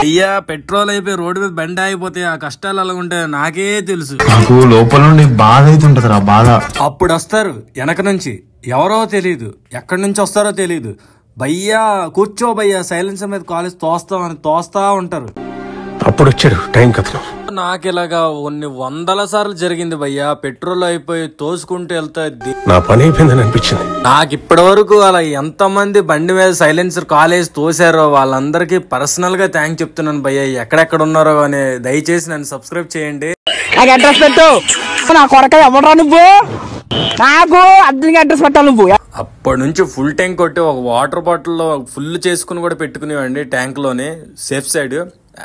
అయ్యా పెట్రోల్ అయిపోయి రోడ్డు మీద బండి అయిపోతే ఆ కష్టాలు అలా ఉంటాయి నాకే తెలుసు. నాకు లోపల నుండి బాధ అవుతుంటది రా బాధ. అప్పుడు వస్తారు వెనక నుంచి ఎవరో తెలీదు, ఎక్కడి నుంచి వస్తారో తెలీదు. భయ్యా కూర్చో భయ్యా సైలెన్సర్ మీద కాలేజ్ తోస్తామని తోస్తా ఉంటారు. అప్పుడు వచ్చాడు టైం కథ. నాకు ఇలాగా కొన్ని వందల సార్లు జరిగింది భయ్యా. పెట్రోల్ అయిపోయి తోసుకుంటూ వెళ్తా నా పని అయిపోయిందని అనిపించింది నాకు. ఇప్పటి వరకు అలా ఎంతమంది బండి మీద సైలెన్సర్ కాలేజ్ తోసారో వాళ్ళందరికీ పర్సనల్ గా థ్యాంక్ చెప్తున్నాను భయ్యా. ఎక్కడెక్కడ ఉన్నారో అని దయచేసి నన్ను సబ్స్క్రైబ్ చేయండి. నాకు అడ్రస్ పెట్టు. నా కొరక ఎవడరా నువ్వు? నాకు అద్దెకి అడ్రస్ పెట్టాలి నువ్వు. అప్పటి నుంచి ఫుల్ ట్యాంక్ కొట్టి ఒక వాటర్ బాటిల్లో ఫుల్ చేసుకుని కూడా పెట్టుకునేవాడిని ట్యాంక్ లోనే సేఫ్ సైడ్.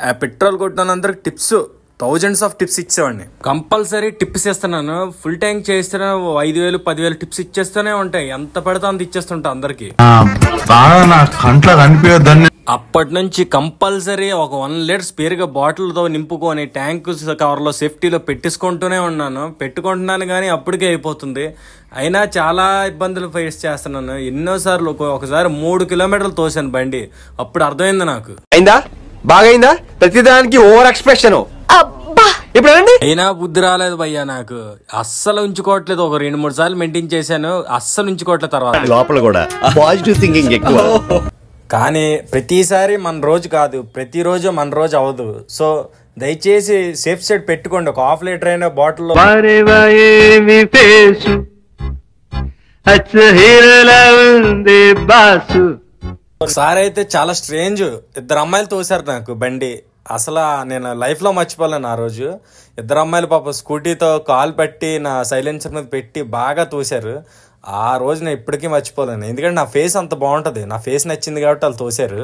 ఆ పెట్రోల్ కొట్టినందరికి టిప్స్ థౌజండ్స్ ఆఫ్ టిప్స్ ఇచ్చేవాడిని. కంపల్సరీ టిప్స్ ఇస్తున్నాను. ఫుల్ ట్యాంక్ చేస్తేనే 5,000 10,000 టిప్స్ ఇచ్చేస్తూనే ఉంటాయి. ఎంత పడితే అంత ఇచ్చేస్తుంటా అందరికి. అప్పటి నుంచి కంపల్సరీ ఒక 1 లీటర్ స్పేర్ గా బాటిల్ తో నింపుకొని ట్యాంక్ కవర్ లో సేఫ్టీలో పెట్టించుకుంటూనే ఉన్నాను. పెట్టుకుంటున్నాను కానీ అప్పటికే అయిపోతుంది. అయినా చాలా ఇబ్బందులు ఫేస్ చేస్తున్నాను. ఎన్నోసార్లు ఒకసారి 3 కిలోమీటర్లు తోసాను బండి. అప్పుడు అర్థమైంది నాకు. అయిందా బాగైందా? ప్రతిదానికి ఓవర్ ఎక్స్ప్రెషన్. అయినా బుద్ధి రాలేదు భయ్యా నాకు. అస్సలు ఉంచుకోవట్లేదు. ఒక 2-3 సార్లు మెయింటైన్ చేశాను, అస్సలు ఉంచుకోవట్లేదు. తర్వాత లోపల కూడా పాజిటివ్ థింకింగ్ ఎక్కువ. కానీ ప్రతిసారి మన రోజు కాదు, ప్రతిరోజు మన రోజు అవ్వదు. సో దయచేసి సేఫ్ సైడ్ పెట్టుకోండి. ఒక 1/2 లీటర్ అయిన బాటిల్లో. ఒకసారి అయితే చాలా స్ట్రేంజ్, 2 అమ్మాయిలు తోసారు నాకు బండి. అసలు నేను లైఫ్ లో మర్చిపోలేను. ఆ రోజు 2 అమ్మాయిలు పాప స్కూటీతో కాల్ పెట్టి నా సైలెన్సర్ మీద పెట్టి బాగా తోసారు. ఆ రోజు నేను ఇప్పటికీ మర్చిపోలేను. ఎందుకంటే నా ఫేస్ అంత బాగుంటది, నా ఫేస్ నచ్చింది కాబట్టి వాళ్ళు తోసారు.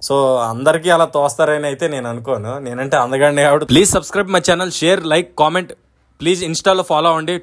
సో అందరికీ అలా తోస్తారని అయితే నేను అనుకోను. నేనంటే అందగాడిని కాబట్టి. Please subscribe my channel, share, like, comment. Please ఇన్స్టాలో ఫాలో అవ్వండి.